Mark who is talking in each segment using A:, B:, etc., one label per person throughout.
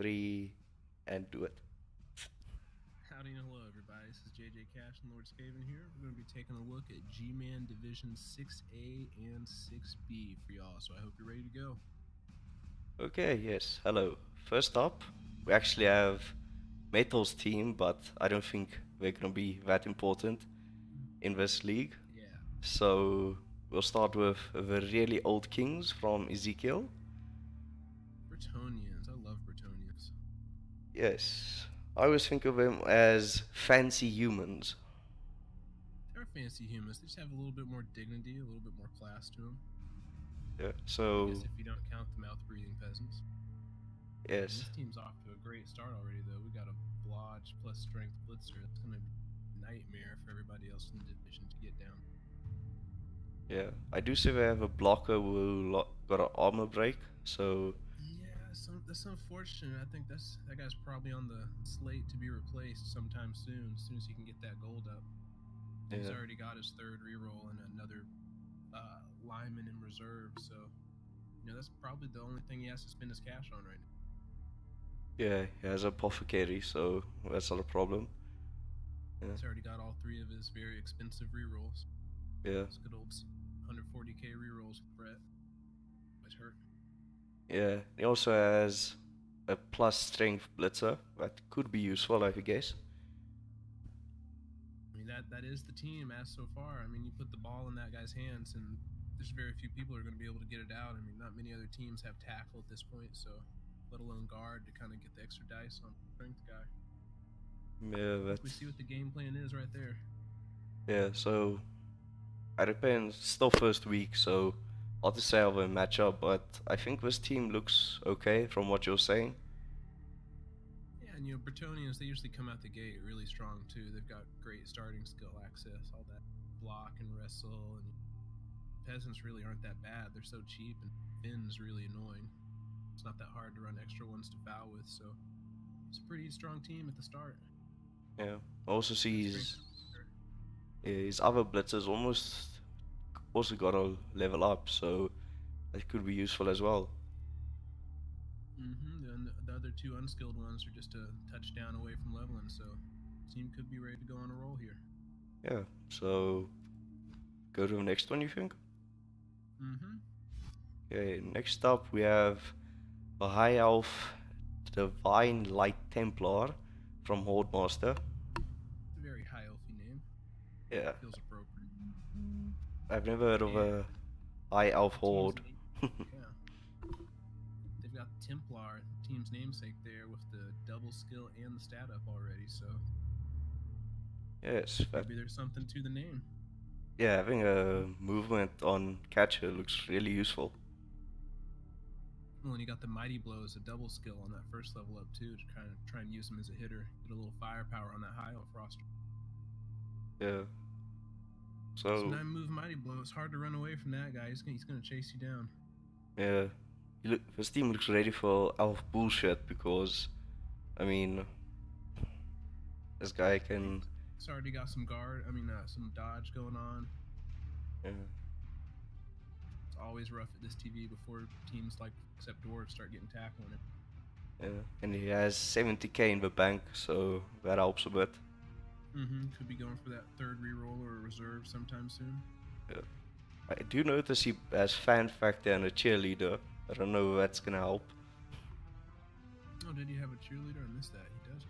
A: 3, and do it.
B: Howdy and hello, everybody. This is JJ Cash and Lord Skaven here. We're going to be taking a look at GMan Division 6A and 6B for y'all, so I hope you're ready to go.
A: Okay, yes, hello. First up, we actually have Metal's team, but I don't think they're gonna be that important in this league.
B: Yeah.
A: So we'll start with the really old kings from Ezekiel.
B: Bretonnians. I love Bretonnians.
A: Yes, I always think of them as fancy humans.
B: They're fancy humans. They just have a little bit more dignity, a little bit more class to them.
A: Yeah,
B: I
A: so
B: guess if you don't count the mouth-breathing peasants. And
A: yes,
B: this team's off to a great start already, though. We got a Blodge plus Strength Blitzer. It's going to be a nightmare for everybody else in the division to get down.
A: yeah, I do see they have a blocker who got an armor break, so
B: Yeah, that's unfortunate. I think that guy's probably on the slate to be replaced sometime soon. As soon as he can get that gold up, he's
A: yeah,
B: already got his third reroll and another lineman in reserve. So, that's probably the only thing he has to spend his cash on right now.
A: yeah, he has a apothecary, so that's not a problem. Yeah,
B: He's already got all three of his very expensive rerolls.
A: yeah,
B: Those good old 140k rerolls with Brett. Which hurt.
A: yeah. He also has a plus strength blitzer that could be useful, I guess.
B: I mean, that is the team as so far. I mean, you put the ball in that guy's hands, and there's very few people who are going to be able to get it out. I mean, not many other teams have tackle at this point, so let alone guard to kind of get the extra dice on the strength guy.
A: Yeah,
B: We see what the game plan is right there.
A: yeah. So it depends. Still first week, so hard to say how they match up. But I think this team looks okay from what you're saying.
B: Yeah, and Bretonnians, they usually come out the gate really strong too. They've got great starting skill access, all that block and wrestle, and peasants really aren't that bad. They're so cheap, and Finn's really annoying. It's not that hard to run extra ones to foul with, so it's a pretty strong team at the start.
A: Yeah. I also see his other blitzers also gotta level up, so that could be useful as well.
B: And the other two unskilled ones are just a touchdown away from leveling, so team could be ready to go on a roll here.
A: Yeah. So go to the next one, you think? Okay. Next up, we have a high elf divine light Templar from Horde Master.
B: It's a very high elfy name.
A: Yeah.
B: Feels appropriate.
A: I've never heard of a high elf horde.
B: Yeah. They've got Templar, team's namesake there, with the double skill and the stat up already, so
A: Yes.
B: maybe there's something to the name.
A: Yeah, having a movement on catcher looks really useful.
B: Well, and you got the Mighty Blows, a double skill on that first level up too, to kind of try and use him as a hitter, get a little firepower on that high elf roster.
A: Yeah.
B: So 9-move Mighty Blow. It's hard to run away from that guy. He's gonna chase you down.
A: Yeah. This team looks ready for elf bullshit because, I mean, this guy can.
B: It's already got some some dodge going on.
A: Yeah.
B: It's always rough at this TV before teams like except dwarves start getting tackle on it.
A: Yeah. And he has 70k in the bank, so that helps a bit.
B: Could be going for that third reroll or a reserve sometime soon.
A: Yeah. I do notice he has fan factor and a cheerleader. I don't know if that's gonna help.
B: Oh, did he have a cheerleader? I missed that. He does.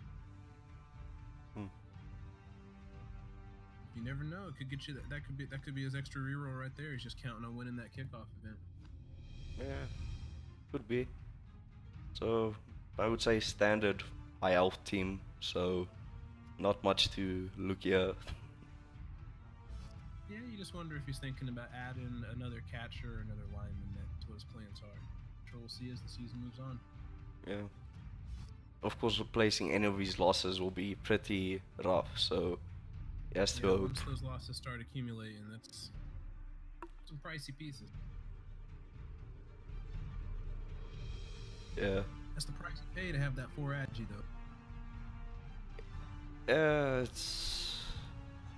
B: You never know. It could get you that could be his extra reroll right there. He's just counting on winning that kickoff event.
A: Yeah, could be. So I would say standard high elf team. So not much to look here.
B: Yeah, you just wonder if he's thinking about adding another catcher or another lineman to what his plans are. Which we'll see as the season moves on.
A: Yeah. Of course, replacing any of these losses will be pretty rough. So he has to hope.
B: Once those losses start accumulating, that's some pricey pieces.
A: Yeah.
B: That's the price you pay to have that 4 agi though.
A: Yeah,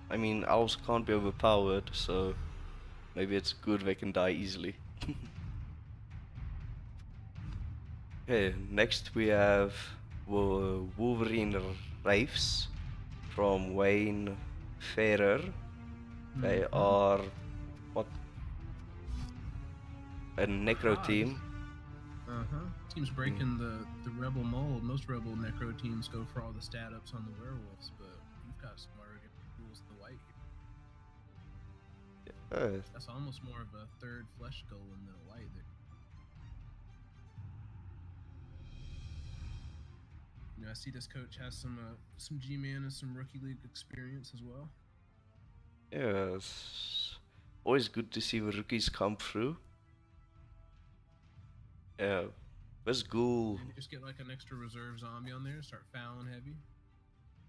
A: I mean, elves can't be overpowered, so maybe it's good they can die easily. Okay, next we have Wolverine Raves from Wayne Ferrer. They are what, a necro team.
B: Teams breaking the rebel mold. Most rebel necro teams go for all the stat ups on the werewolves, but you've got smarter rules in the white here. That's almost more of a third flesh golem than a white there. You know, I see this coach has some GMan and some rookie league experience as well.
A: Yeah, it's always good to see the rookies come through. Yeah, where's Ghoul?
B: And you just get like an extra reserve zombie on there, start fouling heavy.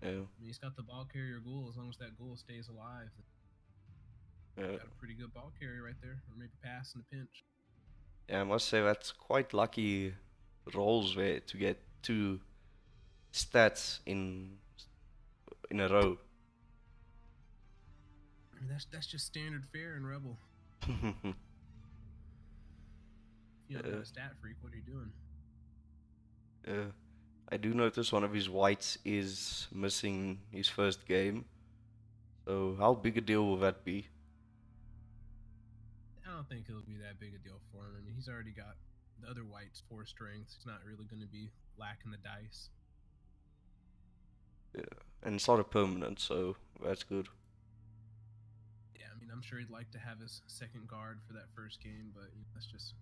A: Yeah.
B: I mean, he's got the ball carrier ghoul. As long as that ghoul stays alive,
A: Yeah.
B: got a pretty good ball carrier right there, or maybe pass in a pinch.
A: Yeah, I must say that's quite lucky rolls there to get 2 stats in a row.
B: I mean, that's just standard fare in Rebel. You know, not a stat freak. What are you doing?
A: I do notice one of his whites is missing his first game. So how big a deal will that be?
B: I don't think it'll be that big a deal for him. I mean, he's already got the other whites 4 strengths. He's not really going to be lacking the dice.
A: Yeah, and it's not a permanent, so that's good.
B: Yeah, I mean, I'm sure he'd like to have his second guard for that first game, but you know, that's just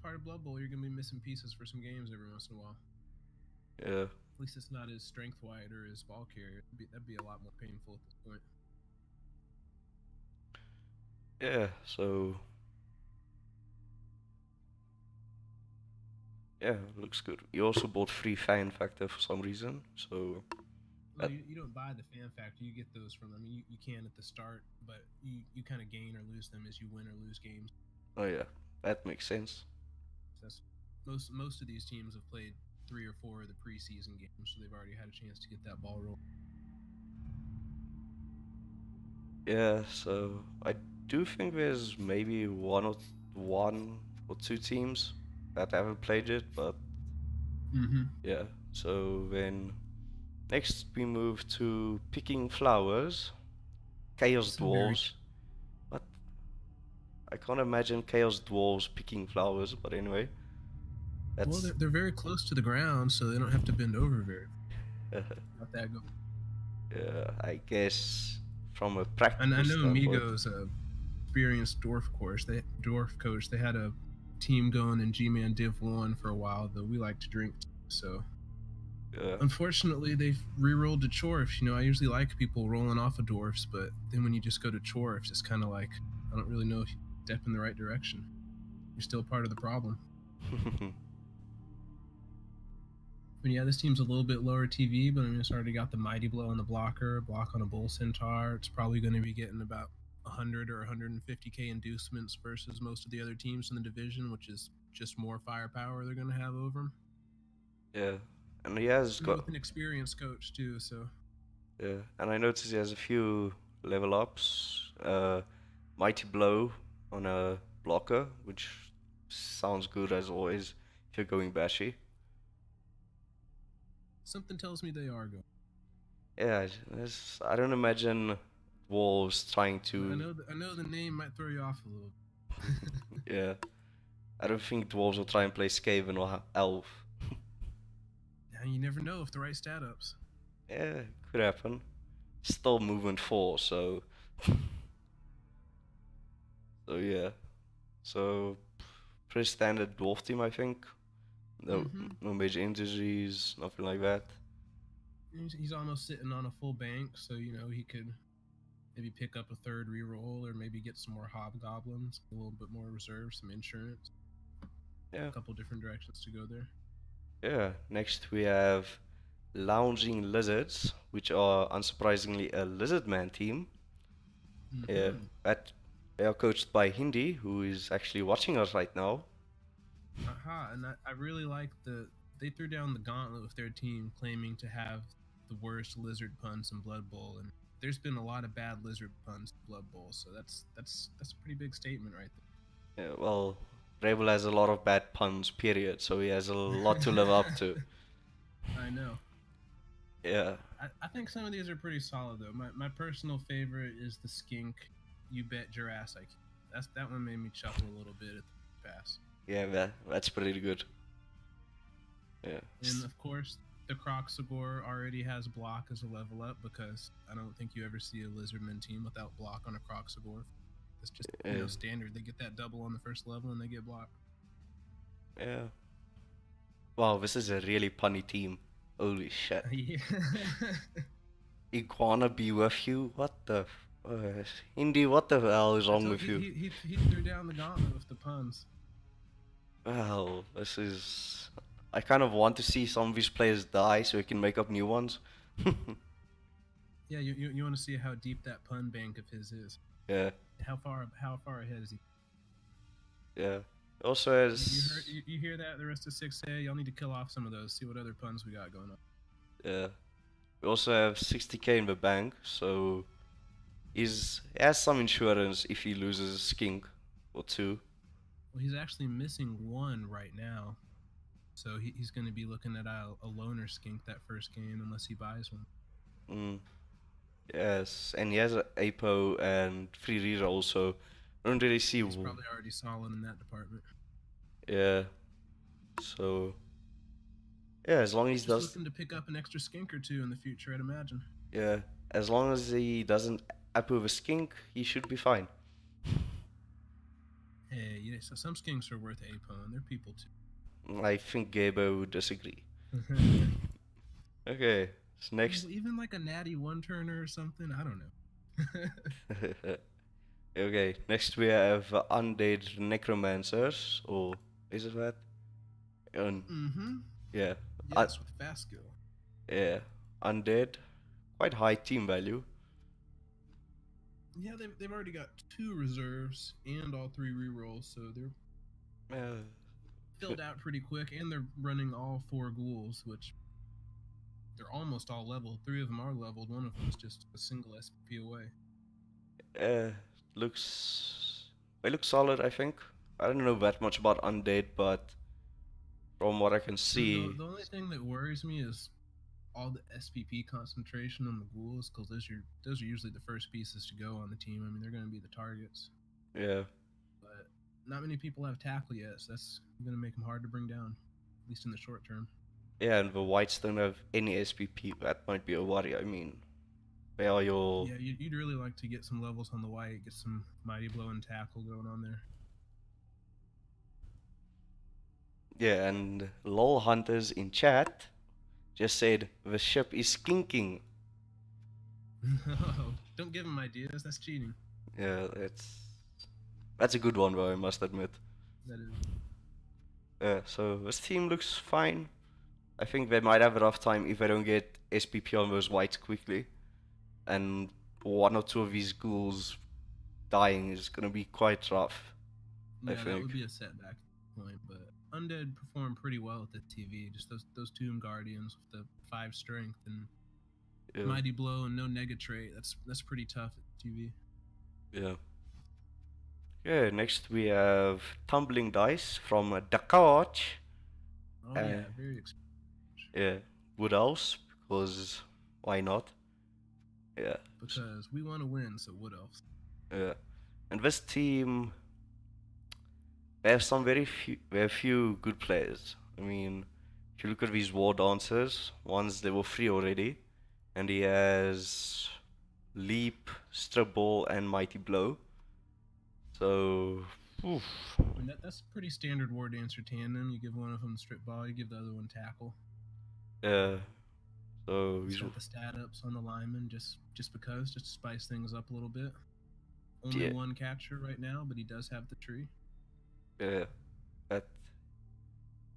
B: part of Blood Bowl. You're going to be missing pieces for some games every once in a while.
A: Yeah.
B: At least it's not his strength white or his ball carrier. That'd be a lot more painful at this point.
A: Yeah, so yeah, looks good. You also bought free fan factor for some reason, so
B: well, you don't buy the fan factor. You get those from them. You can at the start, but you kind of gain or lose them as you win or lose games.
A: Oh yeah, that makes sense.
B: That's most of these teams have played 3 or 4 of the preseason games, so they've already had a chance to get that ball rolling.
A: Yeah, so I do think there's maybe one or two teams that haven't played it, but yeah. So then next we move to picking flowers, Chaos Dwarves. But I can't imagine Chaos Dwarves picking flowers, but anyway.
B: Well, they're very close to the ground, so they don't have to bend over very. Not that good.
A: Yeah, I guess from a practical
B: And I know
A: standpoint.
B: Migo's a experienced dwarf coach. They had a team going in GMan Div 1 for a while, though we like to drink, so unfortunately they've re-rolled to Chorfs. You know, I usually like people rolling off of dwarfs, but then when you just go to Chorfs, it's kind of like, I don't really know if you step in the right direction. You're still part of the problem. But yeah, this team's a little bit lower TV, but I mean, it's already got the Mighty Blow on the blocker, block on a Bull Centaur. It's probably going to be getting about 100 or 150k inducements versus most of the other teams in the division, which is just more firepower they're going to have over him.
A: Yeah, and he has got
B: an experienced coach too, so.
A: Yeah, and I noticed he has a few level ups. Mighty Blow on a blocker, which sounds good as always if you're going bashy.
B: Something tells me they are going.
A: Yeah, I don't imagine Wolves trying to.
B: I know the name might throw you off a little.
A: Yeah, I don't think Dwarves will try and play Skaven or Elf.
B: And you never know if the right stat ups.
A: Yeah, could happen. Still movement 4, so. So yeah, so pretty standard dwarf team, I think. No major injuries, nothing like that.
B: He's almost sitting on a full bank, so you know he could maybe pick up a third reroll, or maybe get some more hobgoblins, a little bit more reserve, some insurance.
A: Yeah,
B: a couple different directions to go there.
A: Yeah. Next we have Lounging Lizards, which are unsurprisingly a Lizardman team. Yeah, they are coached by Hindi, who is actually watching us right now.
B: And I really like they threw down the gauntlet with their team, claiming to have the worst lizard puns in Blood Bowl, and there's been a lot of bad lizard puns in Blood Bowl, so that's a pretty big statement right there.
A: Yeah, well, Rebel has a lot of bad puns, period, so he has a lot to live up to.
B: I know.
A: Yeah.
B: I think some of these are pretty solid though. My personal favorite is the skink. You bet Jurassic. That one made me chuckle a little bit at the pass.
A: Yeah, that's pretty good. Yeah.
B: And of course, the Croxagore already has block as a level up because I don't think you ever see a Lizardman team without block on a Croxagore. It's just standard. They get that double on the first level and they get block.
A: Yeah. Wow, this is a really punny team. Holy shit.
B: Yeah.
A: Iguana be with you? What the? Indy, what the hell is wrong with you?
B: He threw down the gauntlet with the puns.
A: Well, this is. I kind of want to see some of these players die so we can make up new ones.
B: Yeah, you want to see how deep that pun bank of his is.
A: Yeah.
B: How far ahead is he?
A: Yeah. Also, as
B: you hear that the rest of 6A, y'all need to kill off some of those. See what other puns we got going on.
A: Yeah. We also have 60k in the bank, so he has some insurance if he loses a skink or two.
B: Well, he's actually missing one right now, so he's going to be looking at a loner skink that first game unless he buys one.
A: Yes, and he has an APO and free reroll, so I don't really see.
B: He's probably already solid in that department.
A: Yeah. So. Yeah, as long as he does.
B: Looking to pick up an extra skink or two in the future, I'd imagine.
A: Yeah, as long as he doesn't approve a skink, he should be fine.
B: Hey, yeah, so some skinks are worth APO, and they're people too.
A: I think Gabo would disagree. Okay, so next.
B: Even like a natty one-turner or something, I don't know.
A: Okay, next we have Undead Necromancers, or is it that? Yeah.
B: Yes, with fast skill.
A: Yeah, Undead, quite high team value.
B: Yeah, they've already got 2 reserves and all 3 rerolls, so they're filled out pretty quick, and they're running all 4 ghouls, which they're almost all leveled. 3 of them are leveled. One of them is just a single SPP away.
A: They look solid, I think. I don't know that much about Undead, but from what I can see,
B: the only thing that worries me is all the SPP concentration on the ghouls, because those are usually the first pieces to go on the team. I mean, they're going to be the targets.
A: Yeah.
B: But not many people have tackle yet, so that's going to make them hard to bring down, at least in the short term.
A: Yeah, and the whites don't have any SPP. That might be a worry. I mean, they are your.
B: Yeah, you'd really like to get some levels on the white, get some mighty blow and tackle going on there.
A: Yeah, and LOL Hunters in chat just said the ship is skinking.
B: Don't give them ideas. That's cheating.
A: Yeah, that's a good one, though, I must admit.
B: That is.
A: Yeah, so this team looks fine. I think they might have a rough time if they don't get SPP on those whites quickly. And 1 or 2 of these ghouls dying is going to be quite rough.
B: Yeah, that would be a setback point, but Undead performed pretty well at the TV. Just those Tomb Guardians with the 5 strength and mighty blow and no nega trait. That's pretty tough at TV.
A: Yeah. Yeah, next we have Tumbling Dice from Dakar.
B: Oh yeah, very expensive.
A: Yeah, Wood Elves, because why not? Yeah.
B: Because we want to win, so Wood Elves.
A: Yeah. And this team, they have few good players. I mean, if you look at these War Dancers, ones they were free already, and he has Leap, Strip Ball, and Mighty Blow. So, oof.
B: I mean, that's pretty standard War Dancer tandem. You give one of them Strip Ball, you give the other one Tackle.
A: Yeah. So
B: he's got the stat ups on the lineman just to spice things up a little bit. Only one catcher right now, but he does have the tree.
A: Yeah.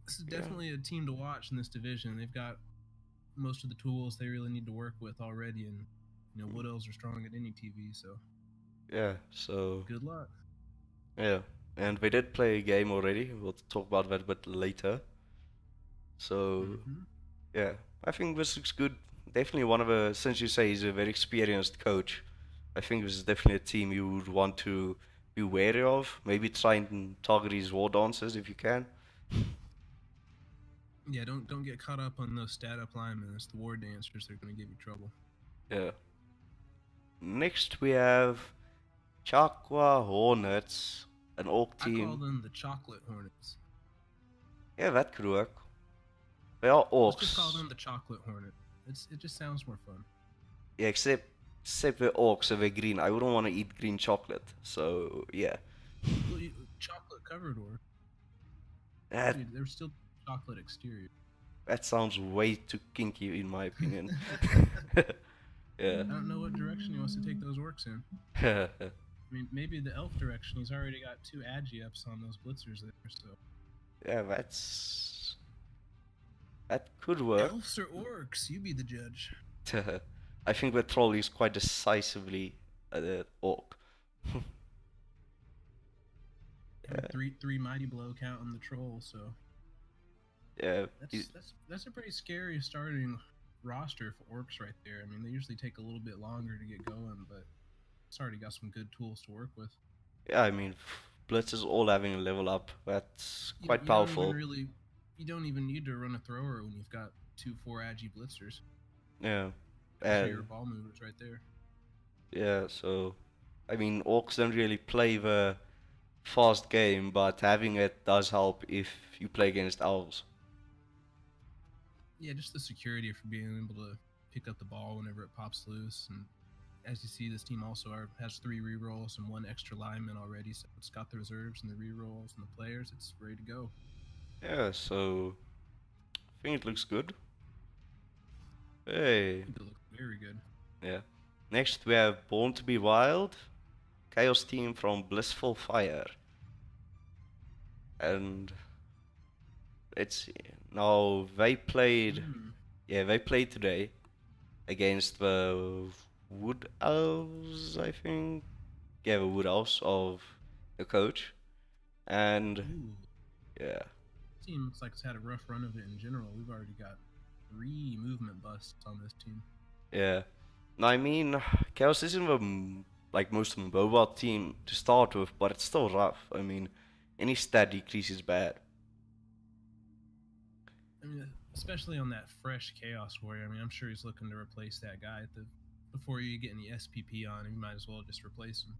B: This is definitely a team to watch in this division. They've got most of the tools they really need to work with already, and Wood Elves are strong at any TV, so.
A: Yeah, so.
B: Good luck.
A: Yeah, and we did play a game already. We'll talk about that a bit later. So, yeah, I think this looks good. Definitely since you say he's a very experienced coach, I think this is definitely a team you would want to be wary of. Maybe try and target his war dancers if you can.
B: Yeah, don't get caught up on those stat up linemen. It's the war dancers that are going to give you trouble.
A: Yeah. Next we have Chakra Hornets, an orc team.
B: I call them the Chocolate Hornets.
A: Yeah, that could work. They are orcs.
B: Let's just call them the Chocolate Hornet. It just sounds more fun.
A: Yeah, except they're orcs, so they're green. I wouldn't want to eat green chocolate, so yeah.
B: Well, chocolate covered orc. Dude, they're still chocolate exterior.
A: That sounds way too kinky in my opinion. Yeah.
B: I don't know what direction he wants to take those orcs in. I mean, maybe the elf direction. He's already got 2 agi ups on those blitzers there, so.
A: Yeah, that could work.
B: Elves or orcs? You be the judge.
A: I think the troll is quite decisively an orc.
B: Yeah. Three mighty blow count on the troll, so.
A: Yeah.
B: That's a pretty scary starting roster for orcs right there. I mean, they usually take a little bit longer to get going, but it's already got some good tools to work with.
A: Yeah, I mean, blitzers all having a level up. That's quite powerful.
B: You don't even need to run a thrower when you've got 2 4 agi blitzers.
A: Yeah.
B: And your ball movers right there.
A: Yeah, so I mean, orcs don't really play the fast game, but having it does help if you play against elves.
B: Yeah, just the security for being able to pick up the ball whenever it pops loose. And as you see, this team also has 3 rerolls and 1 extra lineman already, so it's got the reserves and the rerolls and the players. It's ready to go.
A: Yeah, so I think it looks good. Hey.
B: It looks very good.
A: Yeah. Next we have Born to be Wild, Chaos team from Blissful Fire. And let's see. Now they played they played today against the Wood Elves, I think. Yeah, the Wood Elves of the coach. And yeah.
B: Team looks like it's had a rough run of it in general. We've already got 3 movement busts on this team.
A: Yeah. Now, I mean, Chaos isn't the most mobile team to start with, but it's still rough. I mean, any stat decrease is bad.
B: I mean, especially on that fresh Chaos Warrior. I mean, I'm sure he's looking to replace that guy before you get any SPP on him. You might as well just replace him.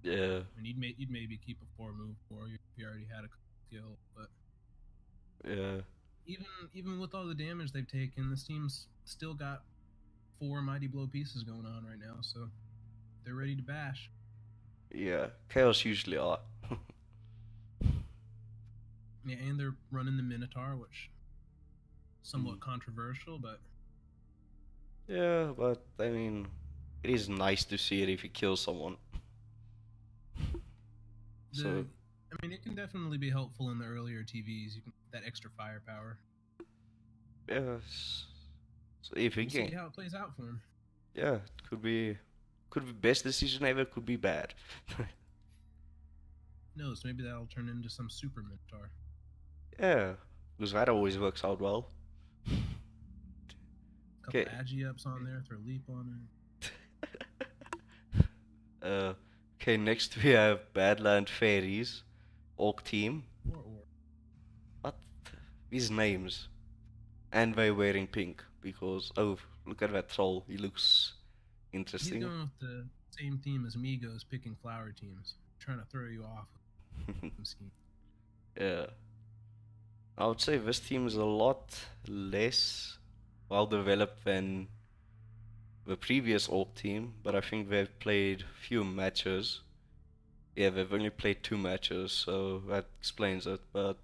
A: Yeah.
B: I mean, you'd maybe keep a 4-move warrior if you already had a skill, but
A: yeah.
B: Even with all the damage they've taken, this team's still got 4 mighty blow pieces going on right now, so they're ready to bash.
A: Yeah, Chaos usually are.
B: Yeah, and they're running the Minotaur, which somewhat controversial, but
A: yeah, but I mean, it is nice to see it if you kill someone.
B: I mean, it can definitely be helpful in the earlier TVs. You can that extra firepower.
A: Yes. So if
B: we'll see how it plays out for him.
A: Yeah, it could be best decision ever. Could be bad.
B: Knows, maybe that'll turn into some super Minotaur.
A: Yeah, because that always works out well.
B: Couple agi ups on there, throw leap on
A: it. Okay, next we have Badland Fairies, orc team. What? These names. And they're wearing pink because, oh, look at that troll. He looks interesting.
B: He's going with the same theme as Migos picking flower teams, trying to throw you off.
A: Yeah. I would say this team is a lot less well developed than the previous orc team, but I think they've played few matches. Yeah, they've only played 2 matches, so that explains it, but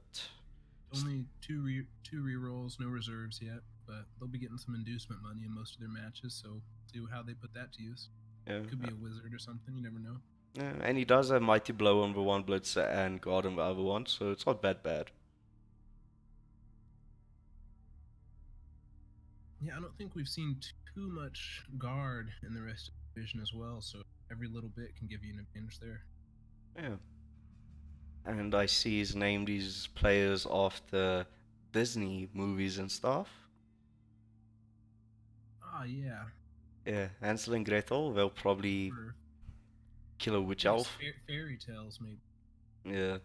B: only two rerolls, no reserves yet, but they'll be getting some inducement money in most of their matches, so see how they put that to use.
A: Yeah.
B: Could be a wizard or something, you never know.
A: Yeah, and he does have Mighty Blow on the one Blitzer and Guard on the other one, so it's not that bad.
B: Yeah, I don't think we've seen too much Guard in the rest of the division as well, so every little bit can give you an advantage there.
A: Yeah. And I see he's named these players after Disney movies and stuff.
B: Ah, yeah.
A: Yeah, Hansel and Gretel, they'll probably... Killer Witch
B: Yes,
A: Elf.
B: fairy tales, maybe.
A: Yeah.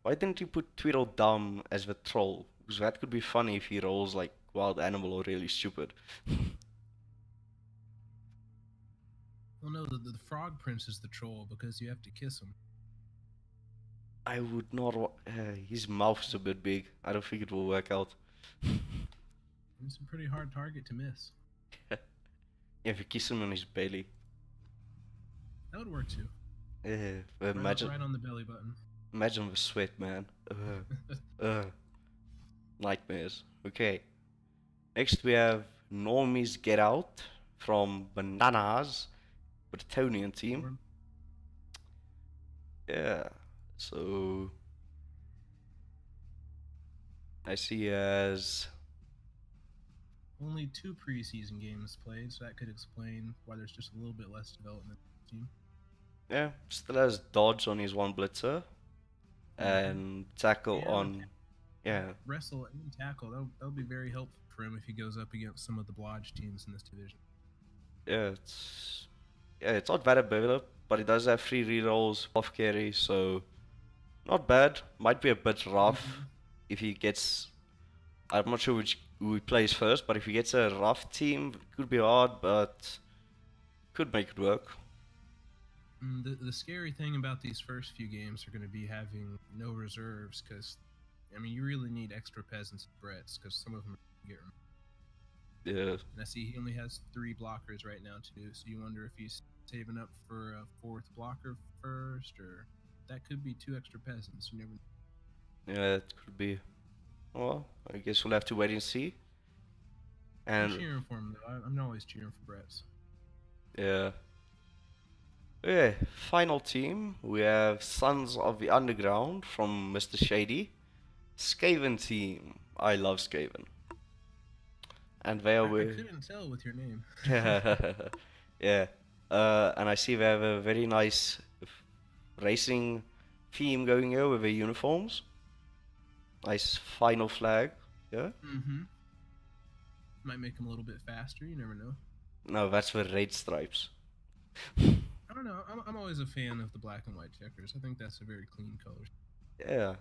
A: Why didn't you put Tweedledum as the troll? Because that could be funny if he rolls like wild animal or really stupid.
B: Well, no, the Frog Prince is the troll because you have to kiss him.
A: I would not. His mouth's a bit big. I don't think it will work out.
B: It's a pretty hard target to miss.
A: If you kiss him on his belly.
B: That would work too.
A: Imagine,
B: right on the belly button.
A: Imagine the sweat, man. Nightmares. Okay. Next we have Normies Get Out from Bananas, Bretonian team. Yeah. So I see as
B: only 2 preseason games played, so that could explain why there's just a little bit less development in the team.
A: Yeah, still has dodge on his one blitzer and tackle on
B: wrestle and tackle. That'll be very helpful for him if he goes up against some of the blodge teams in this division.
A: Yeah, it's not bad developed, but it does have 3 rerolls off carry, so not bad. Might be a bit rough if he gets. I'm not sure who he plays first, but if he gets a rough team, it could be hard, but could make it work.
B: The scary thing about these first few games are going to be having no reserves, because I mean you really need extra peasants and Bretts, because some of them get removed.
A: Yeah.
B: And I see he only has 3 blockers right now too, so you wonder if he's saving up for a 4th blocker first, or that could be 2 extra peasants. You never know.
A: Yeah, it could be. Well, I guess we'll have to wait and see. And
B: I'm cheering for him though. I'm always cheering for Bretts.
A: Yeah. Okay, final team. We have Sons of the Underground from Mr. Shady. Skaven team. I love Skaven. And they are
B: I couldn't tell with your name.
A: Yeah. And I see they have a very nice racing theme going here with their uniforms. Nice final flag. Yeah?
B: Might make them a little bit faster, you never know.
A: No, that's the red stripes.
B: I don't know. I'm always a fan of the black and white checkers. I think that's a very clean color.
A: Yeah.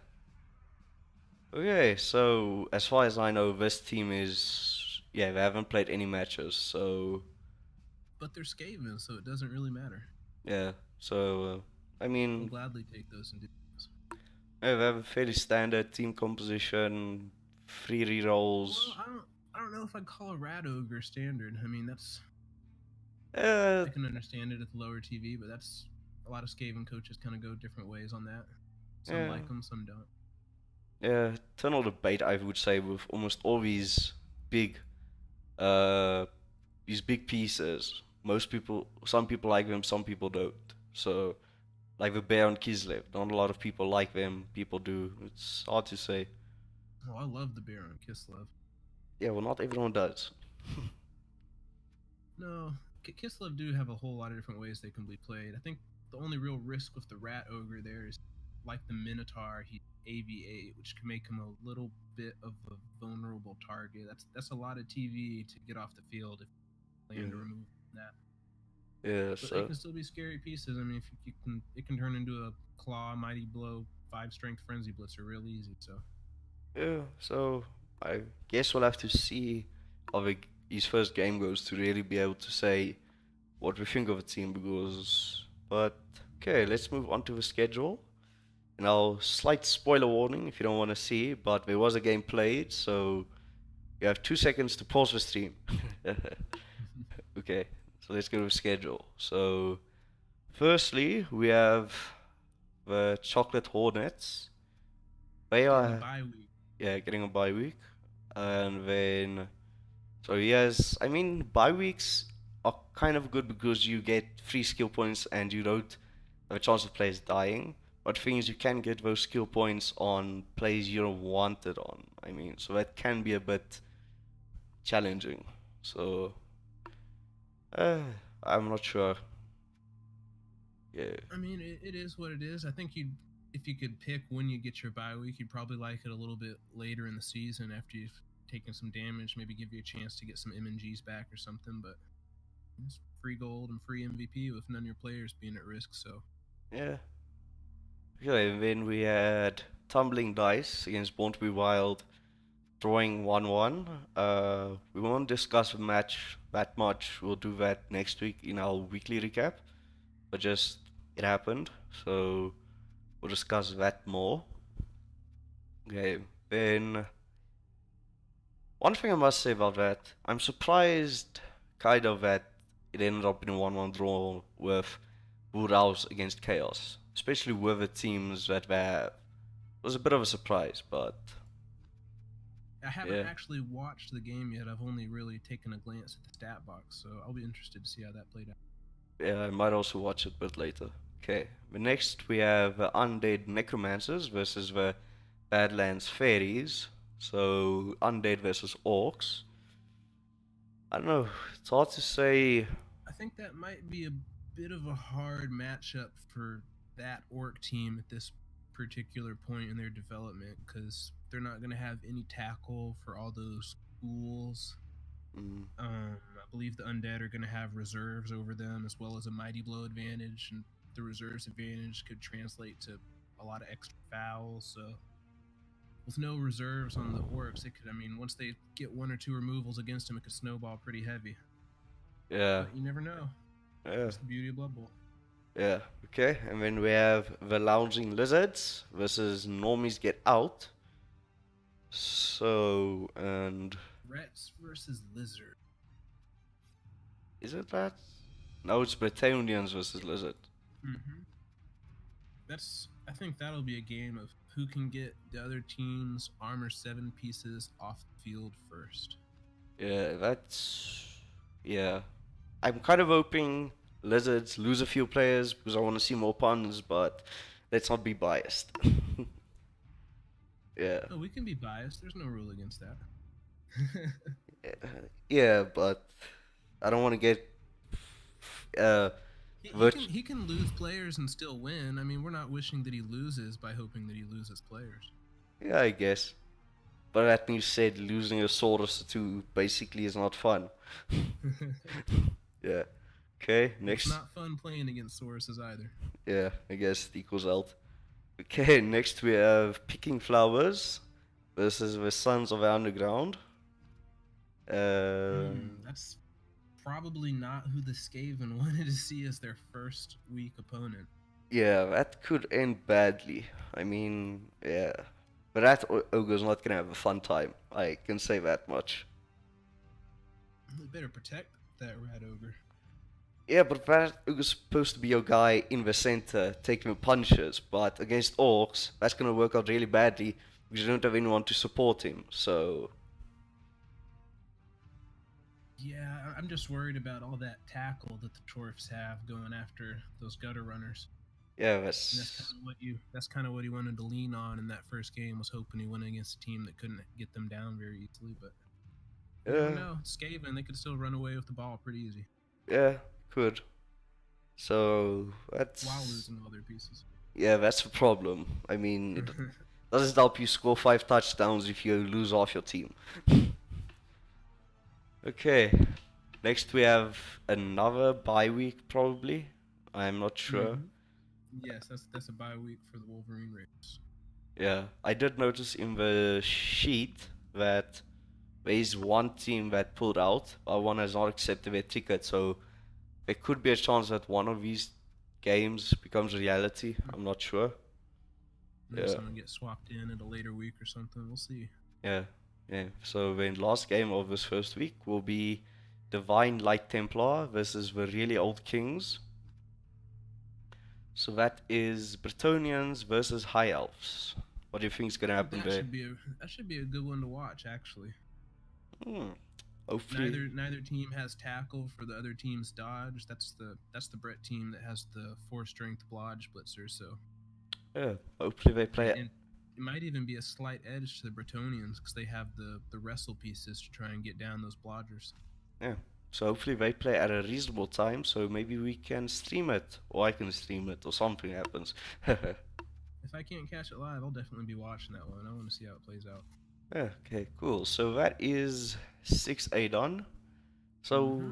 A: Okay, so as far as I know, this team is... Yeah, they haven't played any matches, so...
B: But they're Skaven, so it doesn't really matter.
A: Yeah, so, I mean...
B: I'll gladly take those and do those.
A: Yeah, they have a fairly standard team composition, 3 rerolls.
B: Well, I don't know if I'd call a Rat Ogre standard. I mean, that's...
A: I
B: can understand it at the lower TV, but that's... A lot of Skaven coaches kind of go different ways on that. Some like them, some don't.
A: Yeah, eternal debate, I would say, with almost all these big pieces. Some people like them, some people don't. So, like the Bear and Kislev, not a lot of people like them, people do. It's hard to say.
B: Oh, I love the Bear and Kislev.
A: Yeah, well, not everyone does.
B: No, Kislev do have a whole lot of different ways they can be played. I think the only real risk with the Rat Ogre there is, like the Minotaur, he AV8, which can make him a little bit of a vulnerable target. That's a lot of TV to get off the field if you plan to remove that.
A: Yeah,
B: but they can still be scary pieces. I mean, if it can turn into a Claw, Mighty Blow, 5 Strength Frenzy Blitzer real easy. So
A: yeah, so I guess we'll have to see how his first game goes to really be able to say what we think of the team. But okay, let's move on to the schedule. Now, slight spoiler warning if you don't want to see, but there was a game played, so you have 2 seconds to pause the stream. Okay, so let's go to the schedule. So, firstly, we have the Chakra Hornets. They are
B: getting a bye week.
A: Yeah, getting a bye week, and then so yes, I mean bye weeks are kind of good because you get free skill points and you don't have a chance of players dying. But the thing is, you can get those skill points on plays you're wanted on. I mean, so that can be a bit challenging. So, I'm not sure. Yeah.
B: I mean, it is what it is. I think if you could pick when you get your bye week, you'd probably like it a little bit later in the season after you've taken some damage. Maybe give you a chance to get some MNGs back or something. But it's free gold and free MVP with none of your players being at risk. So
A: Yeah. Okay, and then we had Tumbling Dice against Born to be Wild, drawing 1-1. We won't discuss the match that much. We'll do that next week in our weekly recap. But just, it happened. So, we'll discuss that more. Okay, then one thing I must say about that, I'm surprised kind of that it ended up in a 1-1 draw with Woodhouse against Chaos, especially with the teams that were. It was a bit of a surprise, but
B: I haven't actually watched the game yet. I've only really taken a glance at the stat box, so I'll be interested to see how that played out.
A: Yeah, I might also watch it a bit later. Okay, but next we have Undead Necromancers versus the Badlands Fairies. So, Undead versus Orcs. I don't know, it's hard to say.
B: I think that might be a bit of a hard matchup for that Orc team at this particular point in their development, because they're not going to have any tackle for all those schools. I believe the Undead are going to have reserves over them as well as a Mighty Blow advantage, and the reserves advantage could translate to a lot of extra fouls. So with no reserves on the Orcs, it could, I mean, once they get one or two removals against them, it could snowball pretty heavy.
A: Yeah.
B: But you never know.
A: Yeah.
B: That's the beauty of Blood Bowl.
A: Yeah, okay. And then we have the Lounging Lizards versus Normies Get Out. So, and
B: Rats versus Lizard.
A: Is it that? No, it's Bretonnians versus Lizard.
B: I think that'll be a game of who can get the other team's armor 7 pieces off the field first.
A: Yeah. I'm kind of hoping Lizards lose a few players because I want to see more puns, but let's not be biased. Yeah.
B: No, we can be biased. There's no rule against that.
A: Yeah, but I don't want to get.
B: He can lose players and still win. I mean, we're not wishing that he loses by hoping that he loses players.
A: Yeah, I guess. But that being said, losing a Saurus to 2 basically is not fun. Yeah. Okay, next.
B: It's not fun playing against Sauruses either.
A: Yeah, I guess it equals out. Okay, next we have Picking Flowers versus the Sons of Underground.
B: That's probably not who the Skaven wanted to see as their first week opponent.
A: Yeah, that could end badly. I mean, yeah. But that Ogre's not gonna have a fun time. I can say that much.
B: They better protect that Rat Ogre.
A: Yeah, but that Ogre's supposed to be your guy in the center, taking the punches. But against Orcs, that's gonna work out really badly because you don't have anyone to support him, so...
B: Yeah, I'm just worried about all that tackle that the Chorfs have going after those gutter runners.
A: Yeah,
B: that's kind of what he wanted to lean on in that first game, was hoping he went against a team that couldn't get them down very easily. But no, Skaven, they could still run away with the ball pretty easy.
A: Yeah, could. So that's
B: while losing all their pieces.
A: Yeah, that's the problem. I mean, it doesn't help you score 5 touchdowns if you lose off your team. Okay, next we have another bye week, probably. I'm not sure.
B: Yes, that's a bye week for the Wolverine Raiders.
A: Yeah, I did notice in the sheet that there is one team that pulled out, but one has not accepted their ticket, so there could be a chance that one of these games becomes reality. I'm not sure.
B: Maybe someone gets swapped in at a later week or something. We'll see.
A: Yeah. So the last game of this first week will be Divine Light Templar versus the Really Old Kings. So that is Bretonnians versus High Elves. What do you think is going to happen there?
B: That should be a good one to watch, actually.
A: Hopefully.
B: Neither team has tackle for the other team's dodge. That's the Brett team that has the 4-strength blodge blitzer. So
A: yeah, hopefully they play it.
B: It might even be a slight edge to the Bretonnians because they have the wrestle pieces to try and get down those blodgers.
A: Yeah, so hopefully they play at a reasonable time, so maybe we can stream it, or I can stream it, or something happens.
B: If I can't catch it live, I'll definitely be watching that one. I want to see how it plays out.
A: Yeah, okay, cool. So that is 6A done. So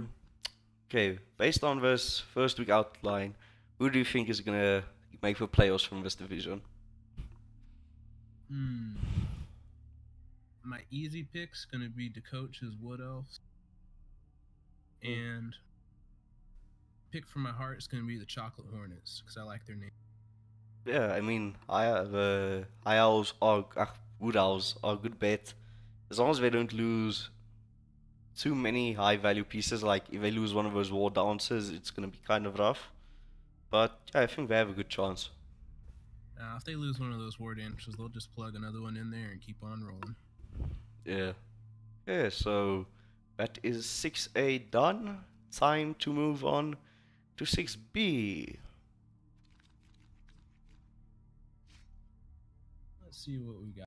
A: Okay, based on this first week outline, who do you think is gonna make the playoffs from this division?
B: My easy pick's gonna be to coach his Wood Elves, and pick for my heart is gonna be the Chocolate Hornets because I like their name.
A: Yeah, I mean, the High Owls are Wood Owls are a good bet as long as they don't lose too many high value pieces. Like if they lose one of those war dancers, it's gonna be kind of rough. But yeah, I think they have a good chance.
B: If they lose one of those war dancers, they'll just plug another one in there and keep on rolling.
A: Yeah. Yeah, so that is 6A done. Time to move on to 6B.
B: Let's see what we got.